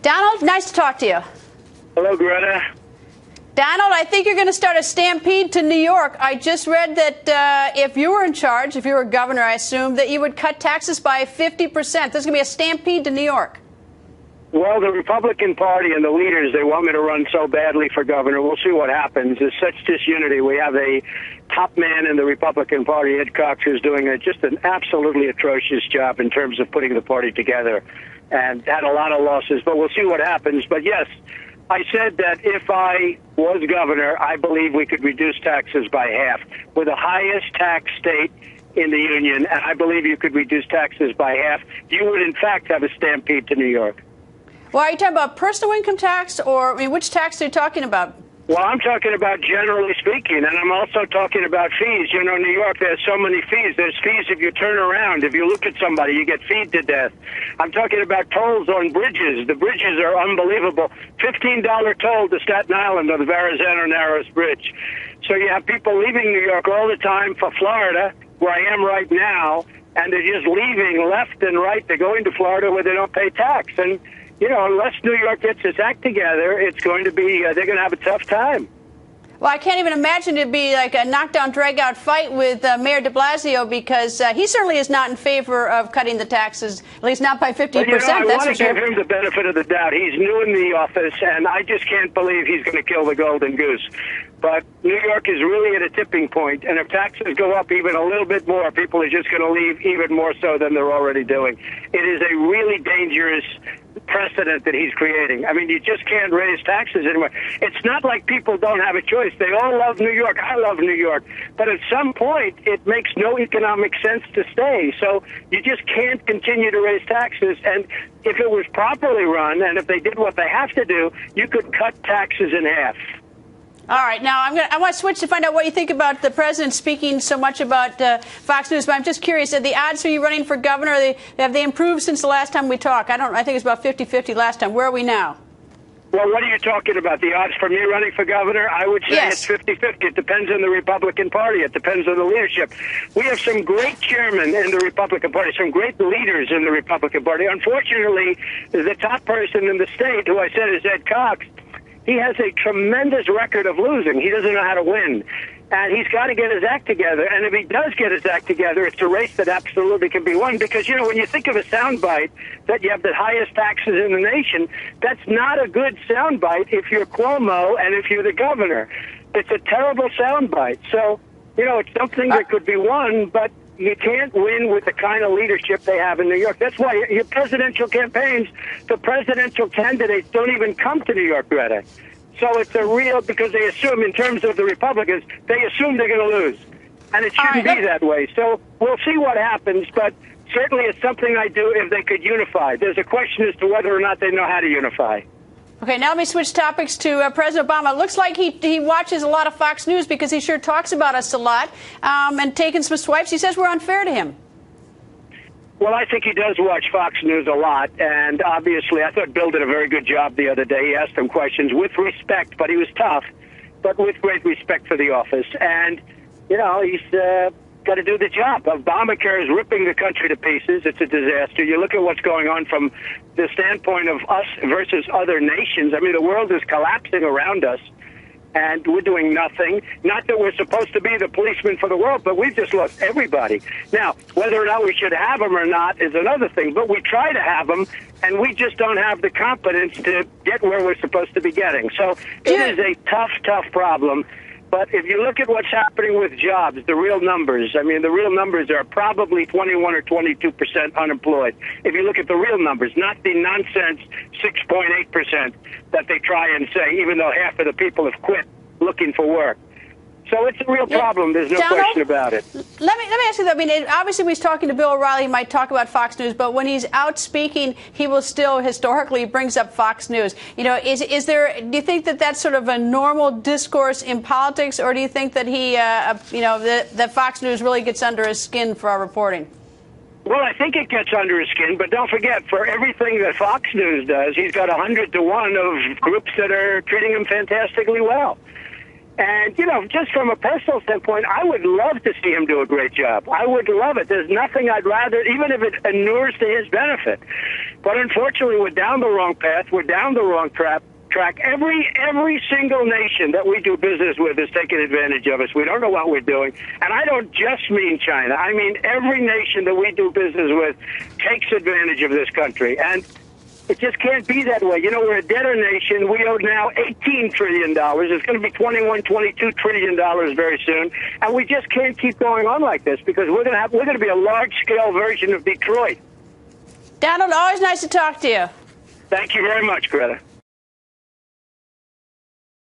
Donald, nice to talk to you. Hello, Greta. Donald, I think you're going to start a stampede to New York. I just read that if you were in charge, if you were governor, I assume, that you would cut taxes by 50%. There's going to be a stampede to New York. Well, the Republican Party and the leaders, they want me to run so badly for governor. We'll see what happens. There's such disunity. We have a top man in the Republican Party, Ed Cox, who's doing just an absolutely atrocious job in terms of putting the party together, and had a lot of losses. But we'll see what happens. But yes, I said that if I was governor, I believe we could reduce taxes by half. We're the highest tax state in the union, and I believe you could reduce taxes by half. You would, in fact, have a stampede to New York. Well, are you talking about personal income tax, or which tax are you talking about? Well, I'm talking about generally speaking, and I'm also talking about fees. You know, New York, there's so many fees. There's fees if you turn around. If you look at somebody, you get feed to death. I'm talking about tolls on bridges. The bridges are unbelievable. $15 toll to Staten Island on the Verrazano Narrows Bridge. So you have people leaving New York all the time for Florida, where I am right now, and they're just leaving left and right. They're going to Florida where they don't pay tax. And you know, unless New York gets its act together, it's going to be, they're going to have a tough time. Well, I can't even imagine it'd be like a knockdown, drag-out fight with Mayor de Blasio, because he certainly is not in favor of cutting the taxes, at least not by 50%. But, I want to give him the benefit of the doubt. He's new in the office, and I just can't believe he's going to kill the golden goose. But New York is really at a tipping point, and if taxes go up even a little bit more, people are just going to leave even more so than they're already doing. It is a really dangerous precedent that he's creating. I mean, you just can't raise taxes anymore. It's not like people don't have a choice. They all love New York. I love New York. But at some point, it makes no economic sense to stay. So you just can't continue to raise taxes. And if it was properly run, and if they did what they have to do, you could cut taxes in half. All right. Now, I want to switch to find out what you think about the president speaking so much about Fox News. But I'm just curious, are the odds for you running for governor, have they improved since the last time we talked? I think it's about 50-50 last time. Where are we now? Well, what are you talking about? The odds for me running for governor? I would say yes. It's 50-50. It depends on the Republican Party. It depends on the leadership. We have some great chairmen in the Republican Party, some great leaders in the Republican Party. Unfortunately, the top person in the state, who I said is Ed Cox, he has a tremendous record of losing. He doesn't know how to win. And he's got to get his act together. And if he does get his act together, it's a race that absolutely can be won. Because, you know, when you think of a soundbite that you have the highest taxes in the nation, that's not a good soundbite if you're Cuomo and if you're the governor. It's a terrible soundbite. So, you know, it's something that could be won, but you can't win with the kind of leadership they have in New York. That's why your presidential campaigns, the presidential candidates don't even come to New York, Greta. So it's a real, because they assume, in terms of the Republicans, they assume they're going to lose. And it shouldn't be that way. So we'll see what happens, but certainly it's something I do if they could unify. There's a question as to whether or not they know how to unify. Okay, now let me switch topics to President Obama. It looks like he watches a lot of Fox News, because he sure talks about us a lot, and taking some swipes. He says we're unfair to him. Well, I think he does watch Fox News a lot, and obviously I thought Bill did a very good job the other day. He asked him questions with respect, but he was tough, but with great respect for the office. And, you know, he's got to do the job. Obamacare is ripping the country to pieces. It's a disaster. You look at what's going on from the standpoint of us versus other nations. I mean, the world is collapsing around us, and we're doing nothing. Not that we're supposed to be the policeman for the world, but we've just lost everybody. Now, whether or not we should have them or not is another thing, but we try to have them, and we just don't have the competence to get where we're supposed to be getting. So it is a tough, tough problem. But if you look at what's happening with jobs, the real numbers, I mean, the real numbers are probably 21 or 22% unemployed. If you look at the real numbers, not the nonsense 6.8% that they try and say, even though half of the people have quit looking for work. So it's a real problem. There's no question about it. Let me ask you that. I mean, obviously, when he's talking to Bill O'Reilly, he might talk about Fox News, but when he's out speaking, he will still historically brings up Fox News. You know, is there? Do you think that that's sort of a normal discourse in politics, or do you think that he, that Fox News really gets under his skin for our reporting? Well, I think it gets under his skin, but don't forget, for everything that Fox News does, he's got 100 to 1 of groups that are treating him fantastically well. And, you know, just from a personal standpoint, I would love to see him do a great job. I would love it. There's nothing I'd rather, even if it inures to his benefit. But unfortunately, we're down the wrong path. We're down the wrong track. Every single nation that we do business with is taking advantage of us. We don't know what we're doing. And I don't just mean China. I mean every nation that we do business with takes advantage of this country. And it just can't be that way. You know, we're a debtor nation. We owe now $18 trillion. It's going to be $21, $22 trillion very soon. And we just can't keep going on like this because we're going to be a large-scale version of Detroit. Donald, always nice to talk to you. Thank you very much, Greta.